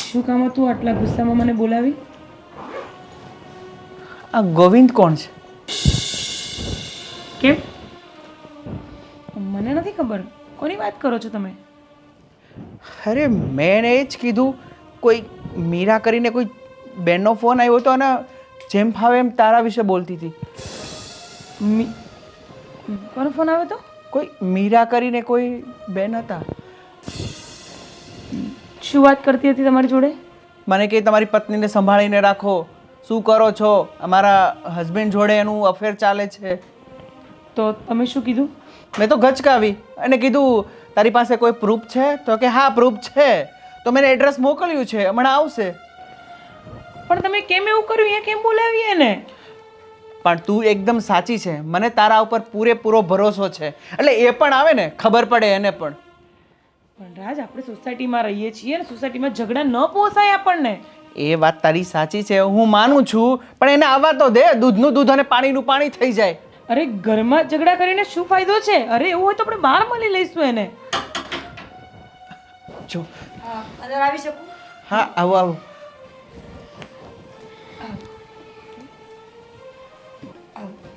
શું કામ હતું આટલા ગુસ્સામાં મને બોલાવી? આ ગોવિંદ કોણ છે? કેમ? મને નથી ખબર. કોની વાત કરો છો તમે? અરે મેં એ જ કીધું, કોઈ મીરા કરીને કોઈ બેનનો ફોન આવ્યો હતો અને જેમ ફાવે એમ તારા વિશે બોલતી હતી. કોનો ફોન આવ્યો હતો? કોઈ મીરા કરીને કોઈ બેન હતા. શું વાત કરતી હતી તમારી જોડે? મને કે તમારી પત્નીને સંભાળીને રાખો, શું કરો છો, અમારા હસબન્ડ જોડે એનું અફેર ચાલે છે. તો તમે શું કીધું? મેં તો ગચકાવી અને કીધું તારી પાસે કોઈ પ્રૂફ છે? તો કે હા પ્રૂફ છે. તો મેં એડ્રેસ મોકલ્યું છે, હમણાં આવશે. પણ તમે કેમ એવું કર્યું? અહીંયા કેમ બોલાવી એને? પણ તું એકદમ સાચી છે, મને તારા ઉપર પૂરેપૂરો ભરોસો છે. એટલે એ પણ આવે ને, ખબર પડે એને પણ. પણ રાજ, આપણે સોસાયટીમાં રહીએ છીએ અને સોસાયટીમાં ઝઘડા ન પોસાય આપણને. એ વાત તારી સાચી છે, હું માનું છું, પણ એને આવવા તો દે. દૂધનું દૂધ અને પાણીનું પાણી થઈ જાય. અરે ઘરમાં ઝઘડા કરીને શું ફાયદો છે? અરે એવું હોય તો આપણે બહાર મળી લઈશું એને. જો અંદર આવી શકું? હા, આવો આવો.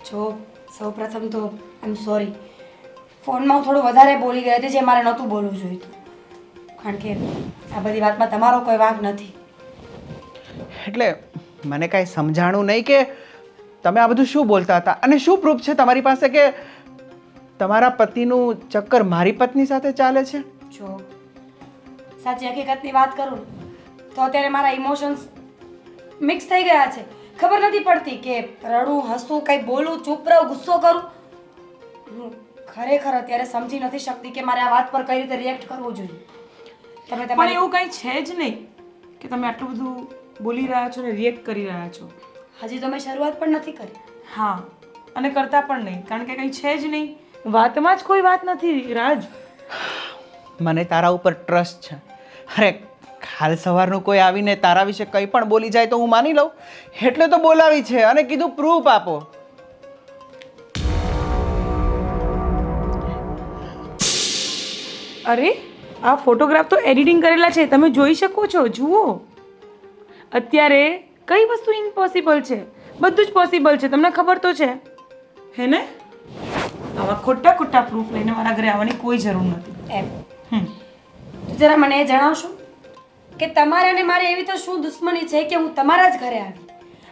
જો સૌપ્રથમ તો આઈ એમ સોરી, ફોનમાં હું થોડું વધારે બોલી ગઈ હતી, જે મારે નહોતું બોલવું જોઈતું. કારણ કે આ બધી વાતમાં તમારો કોઈ વાંક નથી. એટલે મને કાંઈ સમજાણું નહીં કે તમે આ બધું શું બોલતા હતા અને શું પ્રૂફ છે તમારી પાસે કે તમારા પતિનું ચક્કર મારી પત્ની સાથે ચાલે છે? જો સાચી હકીકતની વાત કરું ને તો અત્યારે મારા ઇમોશન્સ મિક્સ થઈ ગયા છે. ખબર નથી પડતી કે રડું, હસું, કંઈ બોલું, ચૂપ રહું, ગુસ્સો કરું. હું ખરેખર અત્યારે સમજી નથી શકતી કે મારે આ વાત પર કઈ રીતે રિએક્ટ કરવું જોઈએ. તમે પણ તમારી એવું કંઈ છે જ નહીં કે તમે આટલું બધું બોલી રહ્યા છો ને રિએક્ટ કરી રહ્યા છો. હજી તો મેં શરૂઆત પણ નથી કરી. હા, અને કરતા પણ નહીં, કારણ કે કંઈ છે જ નહીં. વાતમાં જ કોઈ વાત નથી રાજ. મને તારા ઉપર ટ્રસ્ટ છે. અરે કાલ સવારનું કોઈ આવીને તારા વિશે કંઈ પણ બોલી જાય તો હું માની લઉં, એટલે તો બોલાવી છે અને કીધું પ્રૂફ આપો. અરે આ ફોટોગ્રાફ તો એડિટિંગ કરેલા છે, તમે જોઈ શકો છો. જુઓ, અત્યારે કઈ વસ્તુ ઇમ્પોસિબલ છે? બધું જ પોસિબલ છે. તમને ખબર તો છે હે ને? આવા ખોટા ખોટા પ્રૂફ લઈને મારા ઘરે આવવાની કોઈ જરૂર નથી. એમ જરા મને એ જણાવશો કે તમારે અને મારે એવી તો શું દુશ્મની છે કે હું તમારા જ ઘરે આવી?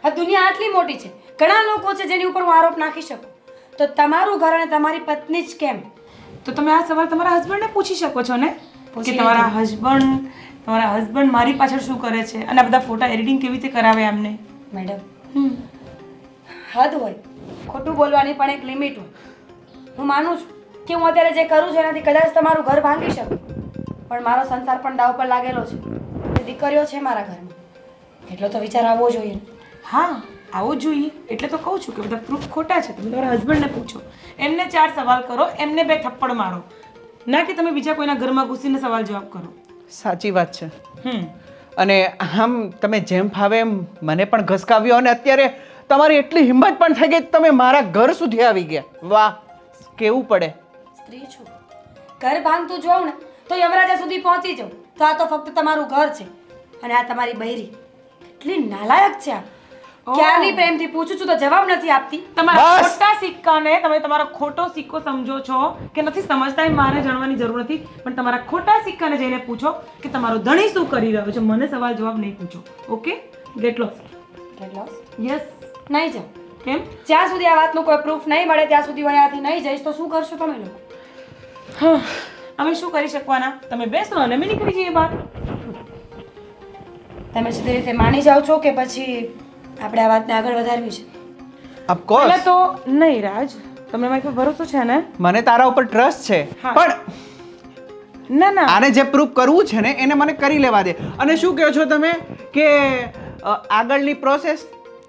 આ દુનિયા આટલી મોટી છે, ઘણા લોકો છે જેની ઉપર હું આરોપ નાખી શકું, તો તમારું ઘર અને તમારી પત્ની જ કેમ? તો તમે આ સવાલ તમારા હસબન્ડને પૂછી શકો છો ને કે તમારા હસબન્ડ મારી પાછળ શું કરે છે અને આ બધા ફોટા એડિટિંગ કેવી રીતે કરાવે એમને. મેડમ, હદ હોય, ખોટું બોલવાની પણ એક લિમિટ હોય. હું માનું છું કે હું અત્યારે જે કરું છું એનાથી કદાચ તમારું ઘર ભાંગી શકું, પણ મારો સંસાર પણ દાવ પર લાગેલો છે. દીકરીઓ છે મારા ઘરમાં, એટલો તો વિચાર આવવો જોઈએ ને. હા, આવું જોઈએ. એટલે તો કહું છું કે બધા પ્રૂફ ખોટા છે. તમે તમારા હસબન્ડને પૂછો, એમને 4 સવાલ કરો, એમને 2 થપ્પડ મારો, ના કે તમે બીજા કોઈના ઘરમાં ઘૂસીને સવાલ જવાબ કરો. સાચી વાત છે. અને આમ તમે જેમ ફાવે એમ મને પણ ઘસકાવ્યો અને અત્યારે તમારી એટલી હિંમત પણ થઈ ગઈ કે તમે મારા ઘર સુધી આવી ગયા. વાહ, કેવું પડે. સ્ત્રી છું, ઘર ભાંગતું જોઉં ને તો યમરાજા સુધી પહોંચી જાઉં. તો આ તો ફક્ત તમારું ઘર છે અને આ તમારી બૈરી. કેટલી નાલાયક છે આ! ક્યારની પ્રેમથી પૂછું છું તો જવાબ નથી આપતી. તમારા ખોટા સિક્કાને તમે તમારો ખોટો સિક્કો સમજો છો કે નથી સમજતા એ મારે જાણવાની જરૂર નથી, પણ તમારા ખોટા સિક્કાને જઈને પૂછો કે તમારો ધણી શું કરી રહ્યો છે. મને સવાલ જવાબ નહીં પૂછો. Okay? Get lost. Get lost? Yes. નહીં જાઉં. કેમ? જ્યાં સુધી આ વાતનું કોઈ પ્રૂફ નહીં મળે ત્યાં સુધી હું અહીંયાથી નહીં જઈશ. તો શું કરશો તમે લોકો? હા, અમે શું કરી શકવાના? તમે બેસો અને અમે નીકળી જઈએ બહાર. તમે સીધી રીતે માની જાઓ છો કે પછી આપણે આ વાતને આગળ વધારવી છે? ઓફકોર્સ. પહેલા તો નહીં રાજ, તમને મારી પર ભરોસો છે ને? મને તારા ઉપર ટ્રસ્ટ છે, હા. પણ ના ના, આને જે પ્રૂફ કરવું છે ને એને મને કરી લેવા દે. અને શું કહો છો તમે કે આગળની પ્રોસેસ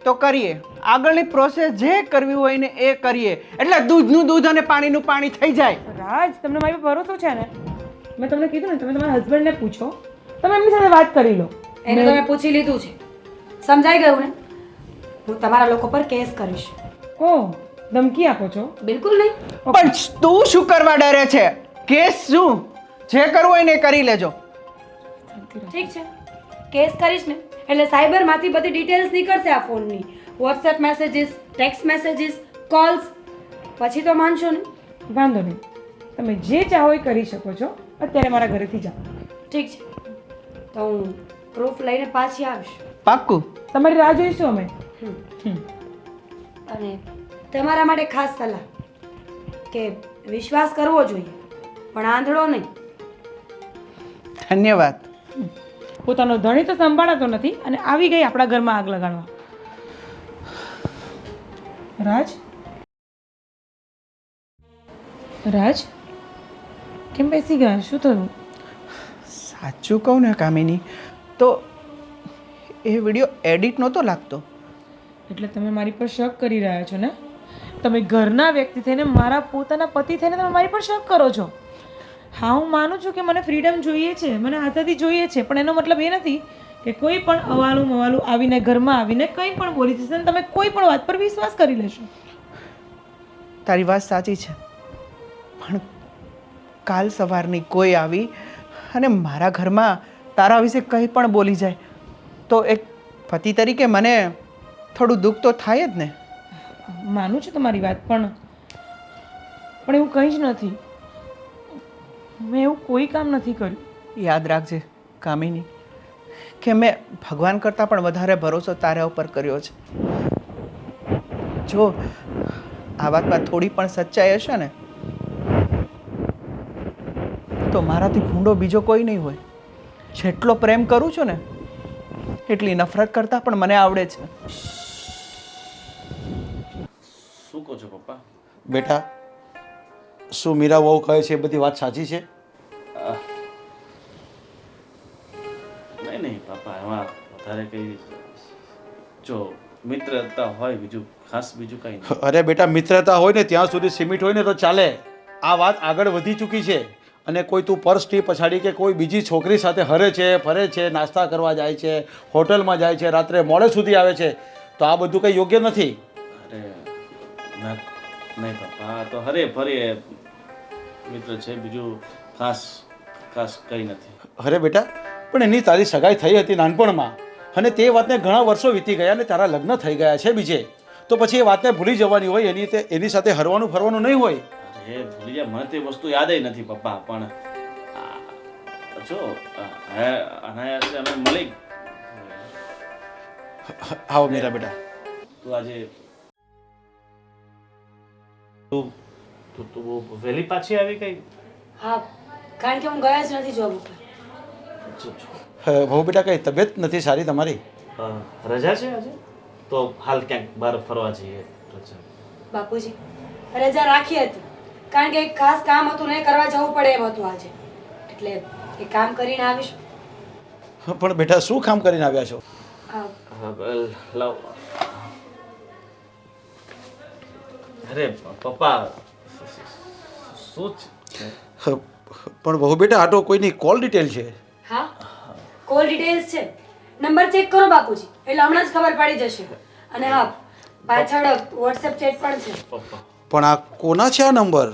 તો કરીએ, આગળની પ્રોસેસ જે કરવી હોય ને એ કરીએ, એટલે દૂધનું દૂધ અને પાણીનું પાણી થઈ જાય. રાજ, તમને મારી પર ભરોસો છે ને? મેં તમને કીધું ને, તમે તમારા હસબન્ડને પૂછો, તમે એમની સાથે વાત કરી લો. એને તમે પૂછી લીધું છે, સમજાઈ ગયું ને? હું તમારા લોકો પર કેસ કરીશ. ઓહ, ધમકી આપો છો? બિલકુલ નહીં. પણ તું શું કરવા ડરે છે? કેસ શું? જે કરવું હોય ને એ કરી લેજો. ઠીક છે, કેસ કરીશ ને એટલે સાયબરમાંથી બધી ડિટેલ્સ નીકળશે આ ફોનની. WhatsApp messages, text messages, calls. પછી તો માનશો ને. વાંધો નહીં, તમે જે ચાહો એ કરી શકો છો. અત્યારે મારા ઘરેથી જાઓ. ઠીક છે, તો હું પ્રૂફ લઈને પાછી આવીશ. પાક્કું. તમારી રાહ જોઈશું અમે. અને તમારા માટે ખાસ સલાહ કે વિશ્વાસ કરવો જોઈએ પણ આંધળો નહીં. ધન્યવાદ. પોતાનો ધણી તો સંભાળાતો નથી અને આવી ગઈ આપણા ઘરમાં આગ લગાડવા. રાજ, રાજ, કેમ બેસી ગયા? શું થયું? સાચું કહું ને કામિની, તો એ વિડીયો એડિટ નહોતો લાગતો. એટલે તમે મારી પર શક કરી રહ્યા છો ને? તમે ઘરના વ્યક્તિ થઈને, મારા પોતાના પતિ થઈને તમે મારી પર શક કરો છો. હા, હું માનું છું કે મને ફ્રીડમ જોઈએ છે, મને આઝાદી જોઈએ છે, પણ એનો મતલબ એ નથી કે કોઈ પણ અવાલું મવાલું આવીને ઘરમાં આવીને કંઈ પણ બોલી જશે અને તમે કોઈ પણ વાત પર વિશ્વાસ કરી લેશો. તારી વાત સાચી છે, પણ કાલ સવારની કોઈ આવી અને મારા ઘરમાં તારા વિશે કંઈ પણ બોલી જાય તો એક પતિ તરીકે મને થોડું દુઃખ તો થાય જ ને. માનું છું તમારી વાત, પણ એવું કંઈ જ નથી. મેં એવું કોઈ કામ નથી કર્યું. યાદ રાખજે કામિની કે મેં ભગવાન કરતાં પણ વધારે ભરોસો તારા ઉપર કર્યો છે. જો આ વાતમાં થોડી પણ સચ્ચાઈ હશે ને તો મારાથી ભૂંડો બીજો કોઈ નહીં હોય. જેટલો પ્રેમ કરું છું ને એટલી નફરત કરતાં પણ મને આવડે છે. શું કહો છો પપ્પા? બેટા, શું મીરા વહુ કહે છે એ બધી વાત સાચી છે? નહીં નહીં પપ્પા, એમાં વધારે કંઈ જો મિત્રતા હોય, બીજું ખાસ બીજું કંઈ નહીં. અરે બેટા, મિત્રતા હોય ને ત્યાં સુધી સીમિત હોય ને તો ચાલે. આ વાત આગળ વધી ચૂકી છે અને કોઈ તું પર્સની પછાડી કે કોઈ બીજી છોકરી સાથે હરે છે, ફરે છે, નાસ્તા કરવા જાય છે, હોટલમાં જાય છે, રાત્રે મોડે સુધી આવે છે, તો આ બધું કંઈ યોગ્ય નથી. અરે ના, નહીં પપ્પા, આ તો હરે ફરે મિત્ર છે, બીજું ખાસ કંઈ નથી. અરે બેટા, પણ એની તારી સગાઈ થઈ હતી નાનપણમાં અને તે વાતને ઘણા વર્ષો વીતી ગયા અને તારા લગ્ન થઈ ગયા છે બીજે, તો પછી એ વાતને ભૂલી જવાની હોય, એની સાથે હરવાનું ફરવાનું નહીં હોય. અરે ભૂલી જાય, મને તે વસ્તુ યાદ નથી પપ્પા, પણ જો અનાયાસે અમે મળી. આવો મીરા બેટા. તું આજે તું વહેલી પાછી આવી કઈ? હા, કારણ કે હું ગયા જ નથી જોબ ઉપર. વહુ બેટા, કઈ તબિયત નથી સારી તમારી? રજા છે આજે? તો હાલ ક્યાંક બહાર ફરવા જઈએ. રજા બાપુજી, રજા રાખી હતી કારણ કે એક ખાસ કામ હતું ને કરવા જવું પડે એમ હતું આજે, એટલે એ કામ કરીને આવીશ. પણ બેટા, શું કામ કરીને આવ્યા છો? લાવ. અરે પપ્પા, શું છે? પણ વહુ બેટા, આ તો કોઈની કોલ ડિટેલ છે. હા, કોલ ડિટેલ્સ છે. નંબર ચેક કરો બાપુજી, એટલે હમણાં જ ખબર પડી જશે. અને હા, પાછળ વોટ્સએપ ચેટ પણ છે. પપ્પા પણ આ કોના છે આ નંબર?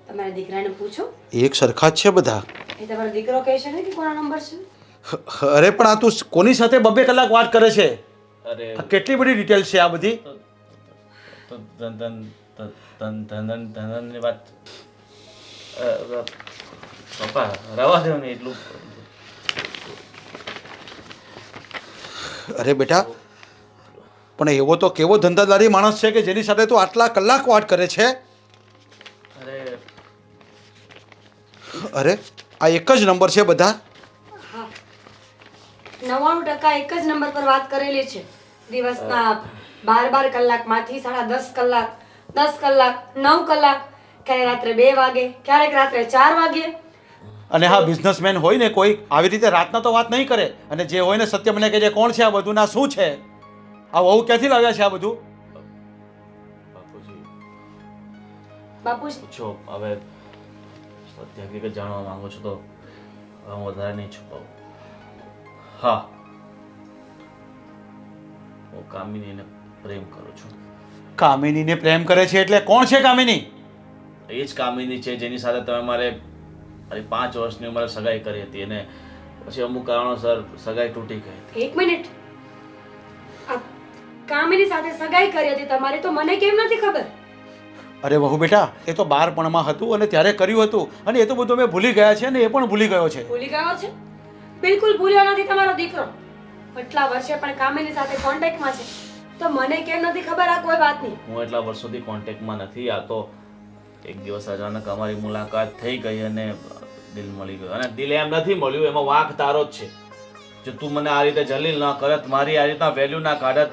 તમારા દીકરાને પૂછો, એક સરખા જ છે બધા. એ તમારો દીકરો કહે છે ને કે કોના નંબર છે. અરે પણ આ તું કોની સાથે 2 કલાક વાત કરે છે? અરે આ કેટલી બધી ડિટેલ છે આ બધી? તો ધનની વાત પપ્પા રવા દો ને એટલું. અરે બેટા, પણ એવો તો કેવો ધંધાદારી માણસ છે કે જેની સાથે તું આટલા કલાક વાત કરે છે? અરે આ એક જ નંબર છે બધા? હા, 99% એક જ નંબર પર વાત કરેલી છે. દિવસના 12 કલાકમાંથી 10.5 કલાક, 10 કલાક, 9 કલાક, ક્યારેક રાત્રે 2 વાગે, ક્યારેક રાત્રે 4 વાગે. અને હા, બિઝનેસમેન હોય ને કોઈ આવી રીતે રાતના તો વાત નહીં કરે, અને જે હોય ને સત્ય મને કહેજે કોણ છે આ બધું, ના શું છે આ? વહુ ક્યાંથી લાવ્યા છે આ બધું? બાપુજી પૂછો હવે, સત્ય હકીકત જાણવા માંગો છો તો હું વધારે નહીં છુપાવું. હા, હું કામિનીને પ્રેમ કરું છું. કામિનીને પ્રેમ કરે છે એટલે કોણ છે કામિની? એ જ કામિની છે જેની સાથે તમે મારી 5 વર્ષની ઉંમરે સગાઈ કરી હતી, અને પછી અમુક કારણોસર સગાઈ તૂટી ગઈ. એક મિનિટ, આ કામિની સાથે સગાઈ કરી હતી તમારી, તો મને કેમ નથી ખબર? અરે વહુ બેટા, એ તો બાળપણમાં હતું અને ત્યારે કર્યું હતું, અને એ તો બધું અમે ભૂલી ગયા છે, અને એ પણ ભૂલી ગયો છે. ભૂલી ગયો છે? બિલકુલ ભૂલ્યો નથી તમારો દીકરો. એટલા વર્ષે પણ કામિની સાથે કોન્ટેક્ટમાં છે, તો મને કેમ નથી ખબર આ કોઈ વાતની? હું એટલા વર્ષોથી કોન્ટેક્ટમાં નથી. આ તો એક દિવસ અચાનક અમારી મુલાકાત થઈ ગઈ અને દિલ મળી ગયો. અને દિલ એમ નથી મળ્યું, એમાં વાંક તારો જ છે. જો તું મને આ રીતે જલીલ ના કરત, મારી આ રીતના વેલ્યુ ના કાઢત,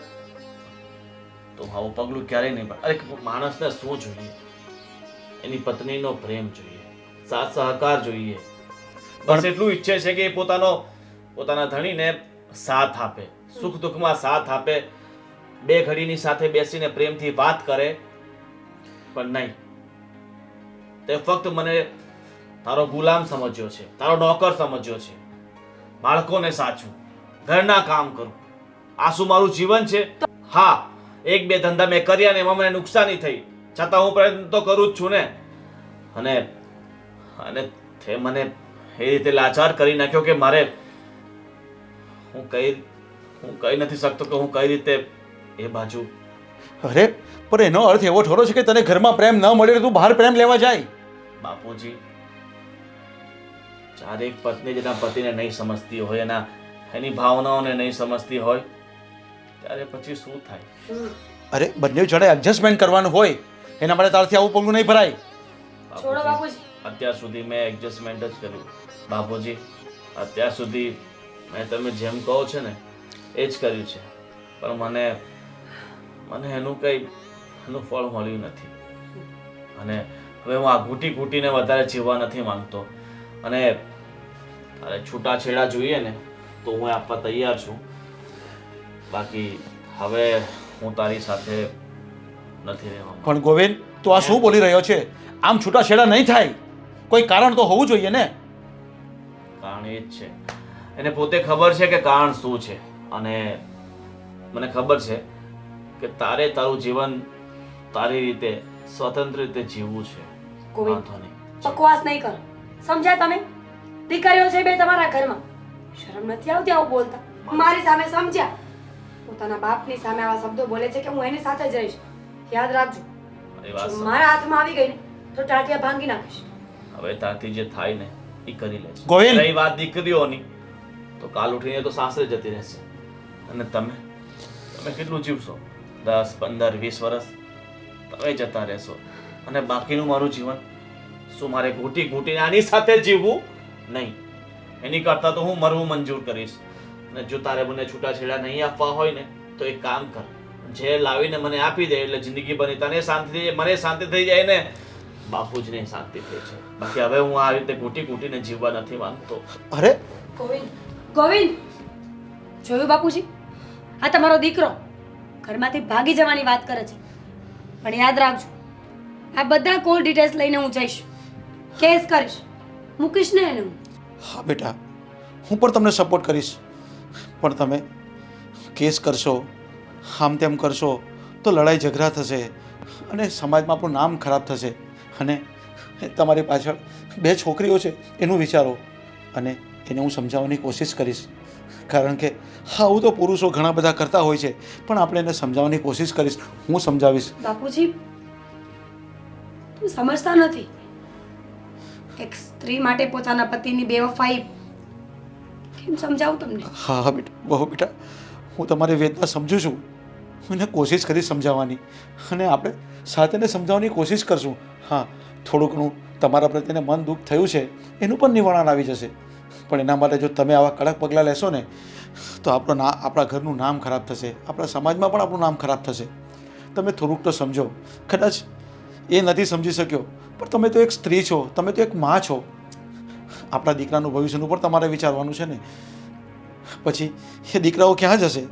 તો આવું પગલું ક્યારેય નહીં પડે. અરે માણસને શું જોઈએ? એની પત્નીનો પ્રેમ જોઈએ, સાથ સહકાર જોઈએ. બસ એટલું ઈચ્છે છે કે એ પોતાના ધણીને સાથ આપે, સુખ દુઃખમાં સાથ આપે, બે ઘડીની સાથે બેસીને પ્રેમથી વાત કરે. પણ નહીં, તે ફક્ત મને તારો ગુલામ સમજ્યો છે, તારો નોકર સમજ્યો છે. બાળકોને સાચું, ઘરના કામ કરું, આ શું મારું જીવન છે? હા, એક બે ધંધા મેં કર્યા ને એમાં મને નુકસાની થઈ, છતાં હું પ્રયત્ન તો કરું જ છું ને. અને તે મને એ રીતે લાચાર કરી નાખ્યો કે મારે હું કહી નથી શકતો કે હું કઈ રીતે એ બાજુ. અરે પણ એનો અર્થ એવો થોડો છે કે તને ઘરમાં પ્રેમ ન મળે તો તું બહાર પ્રેમ લેવા જાય. બાપુજી, જ્યારે એક પત્ની જેના પતિને નહીં સમજતી હોય, એની ભાવનાઓને નહીં સમજતી હોય, ત્યારે પછી શું થાય? અરે બંને જણે એડજસ્ટમેન્ટ કરવાનું હોય, એના માટે તારથી આવું પગલું નહીં ભરાય. છોડો બાપુજી. અત્યાર સુધી મેં એડજસ્ટમેન્ટ જ કર્યું બાપુજી. અત્યાર સુધી મેં તમે જેમ કહો છો ને એ જ કર્યું છે, પણ મને એનું ફળ મળ્યું નથી. અને હવે હું આ ઘૂંટીને વધારે જીવવા નથી માંગતો. અને તારે છૂટાછેડા જોઈએ ને તો હું આપવા તૈયાર છું. બાકી હવે હું તારી સાથે નથી રહેવાનું. પણ ગોવિંદ, તું આ શું બોલી રહ્યો છે? આમ છૂટાછેડા નહીં થાય, કોઈ કારણ તો હોવું જોઈએ ને. કારણ એ જ છે, એને પોતે ખબર છે કે કારણ શું છે. અને મને ખબર છે કે તારે તારું જીવન તારી રીતે સ્વતંત્ર રીતે જીવવું છે. ગોવિંદ, વાંધો નહીં. બકવાસ નહીં કરો. સમજ્યા તમે? દીકરીઓ છે બે તમારા ઘરમાં, શરમ નથી આવતી આવું બોલતા? મારી સામે સમજ્યા? પોતાના બાપની સામે આવા શબ્દો બોલે છે કે હું એની સાથે જ રહીશ. યાદ રાખજો, મારી વાત જો સાંભળ. મારા હાથમાં આવી ગઈ ને તો ટાટિયા ભાંગી નાખીશ. હવે તારથી જે થાય ને એ કરી લેજે. ગોવિંદ! રહી વાત દીકરીઓની, તો કાલ ઉઠીને તો સાસરે જતી રહેશે. અને તમે કેટલું જીવશો? 10, 15, 20 વર્ષ તમે જતા રહેશો. અને બાકીનું મારું જીવન શું મારે ઘૂંટીને આની સાથે જીવવું? નહીં. એની કરતાં તો હું મરવું મંજૂર કરીશ. અને જો તારે મને છૂટાછેડા નહીં આપવા હોય ને તો એક કામ કર, જે લાવીને મને આપી દે, એટલે જિંદગી બની તને શાંતિ થઈ જાય, મને શાંતિ થઈ જાય ને બાપુજીને શાંતિ થઈ જાય. બાકી હવે હું આ રીતે ઘૂંટીને જીવવા નથી માંગતો. અરે ગોવિંદ, જોયું બાપુજી? આ તમારો દીકરો ઘરમાંથી ભાગી જવાની વાત કરે છે. પણ યાદ રાખજો, આ બધા કોલ ડિટેલ્સ લઈને હું જઈશ, કેસ કરીશ, મૂકીશ ને એને હું. હા બેટા, હું પણ તમને સપોર્ટ કરીશ, પણ તમે કેસ કરશો, આમ તેમ કરશો તો લડાઈ ઝઘડા થશે અને સમાજમાં આપણું નામ ખરાબ થશે. અને તમારી પાછળ 2 છોકરીઓ છે એનું વિચારો. અને એને હું સમજાવવાની કોશિશ કરીશ, કારણ કે આવું તો પુરુષો ઘણા બધા કરતા હોય છે, પણ આપણે એને સમજાવવાની કોશિશ કરીશ. હું સમજાવીશ. બાપુજી, તું સમજતા નથી. એક સ્ત્રી માટે પોતાના પતિની બેવફાઈ કેમ સમજાવું તમને? હા હા બેટા, બહુ બેટા, હું તમારી વેદના સમજુ છું. હું એને કોશિશ કરીશ સમજાવવાની, અને આપણે સાથેને સમજાવવાની કોશિશ કરશું. હા, થોડું ઘણું તમારા પ્રત્યે મન દુઃખ થયું છે એનું પણ નિવારણ આવી જશે. પણ એના માટે જો તમે આવા કડક પગલાં લેશો ને તો આપણા ઘરનું નામ ખરાબ થશે, આપણા સમાજમાં પણ આપણું નામ ખરાબ થશે. તમે થોડુંક તો સમજો. કદાચ એ નથી સમજી શક્યો, પણ તમે તો એક સ્ત્રી છો, તમે તો એક માં છો. આપણા દીકરાનું ભવિષ્યનું પણ તમારે વિચારવાનું છે ને. પછી એ દીકરાઓ ક્યાં જશે?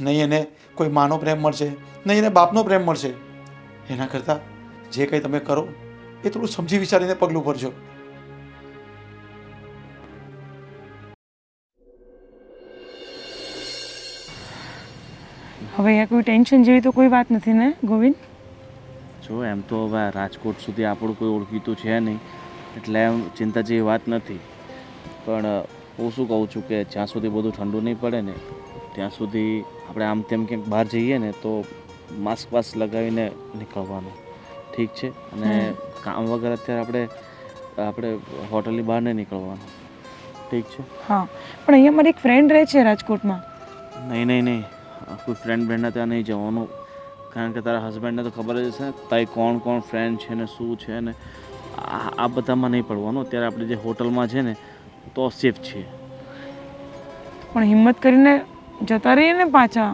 નહીં એને કોઈ માનો પ્રેમ મળશે, નહીં એને બાપનો પ્રેમ મળશે. એના કરતાં જે કંઈ તમે કરો એ થોડું સમજી વિચારીને પગલું ભરજો. હવે અહીંયા કોઈ ટેન્શન જેવી તો કોઈ વાત નથી ને ગોવિંદ? જો એમ તો હવે રાજકોટ સુધી આપણું કોઈ ઓળખીતું છે નહીં, એટલે એમ ચિંતા જેવી વાત નથી. પણ હું શું કહું છું કે જ્યાં સુધી બધું ઠંડુ નહીં પડે ને ત્યાં સુધી આપણે આમ તેમ ક્યાંક બહાર જઈએ ને તો માસ્ક વાસ્ક લગાવીને નીકળવાનું, ઠીક છે? અને કામ વગર અત્યારે આપણે હોટલની બહાર નહીં નીકળવાનું, ઠીક છે? હા, પણ અહીંયા મારી એક ફ્રેન્ડ રહે છે રાજકોટમાં. નહીં, કોઈ ફ્રેન્ડ બ્રેન્ડના ત્યાં નહીં જવાનું, કારણ કે તારા હસબન્ડને તો ખબર જ હશે ને તારી કોણ ફ્રેન્ડ છે ને શું છે ને આ બધામાં નહીં પડવાનું. અત્યારે આપણે જે હોટલમાં છે ને તો સેફ છીએ. પણ હિંમત કરીને જતા રહીએ ને પાછા,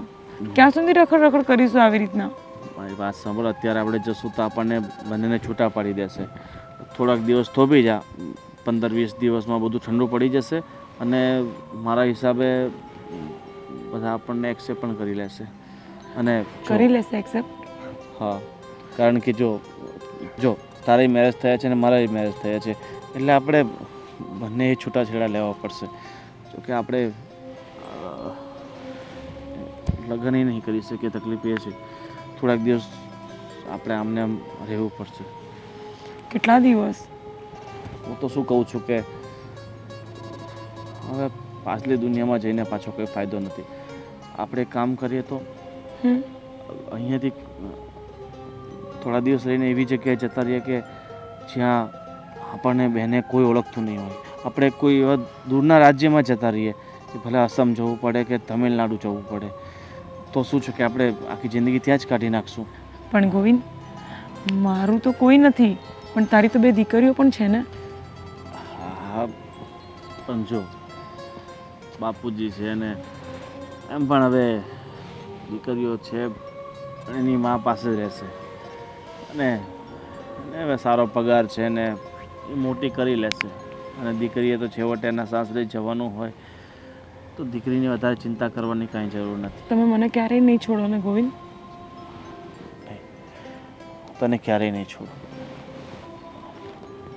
ક્યાં સુધી રખડ કરીશું આવી રીતના? મારી વાત સાંભળ, અત્યારે આપણે જશું તો આપણને બંનેને છૂટા પાડી દેશે. થોડાક દિવસ થોભી જા, 15-20 દિવસમાં બધું ઠંડુ પડી જશે અને મારા હિસાબે બધા આપણને એક્સેપ્ટ પણ કરી લેશે. અને કરી લેશે એક્સેપ્ટ? હા, કારણ કે જો તારા મેરેજ થયા છે ને મારા મેરેજ થયા છે એટલે આપણે બંને છૂટાછેડા લેવા પડશે. જોકે આપણે લગ્ન નહીં કરી શકીએ, તકલીફ એ છે થોડાક દિવસ આપણે આમને આમ રહેવું પડશે. કેટલા દિવસ? હું તો શું કહું છું કે હવે પાછલી દુનિયામાં જઈને પાછો કોઈ ફાયદો નથી. આપણે કામ કરીએ તો અહીંયાથી થોડા દિવસ રહીને એવી જગ્યાએ જતા રહીએ કે જ્યાં આપણને બહેને કોઈ ઓળખતું નહીં હોય. આપણે કોઈ એવા દૂરના રાજ્યમાં જતા રહીએ કે ભલે આસામ જવું પડે કે તમિલનાડુ જવું પડે તો શું છે કે આપણે આખી જિંદગી ત્યાં જ કાઢી નાખશું. પણ ગોવિંદ, મારું તો કોઈ નથી, પણ તારી તો 2 દીકરીઓ પણ છે ને. હા, પણ જો બાપુજી છે ને એમ પણ હવે દીકરીઓ છે એની મા પાસે જ રહેશે અને હવે સારો પગાર છે ને એ મોટી કરી લેશે. અને દીકરીએ તો છેવટે એના સાસરે જવાનું હોય તો દીકરીની વધારે ચિંતા કરવાની કાંઈ જરૂર નથી. તમે મને ક્યારેય નહીં છોડો ને ગોવિંદ. તને ક્યારેય નહીં છોડું.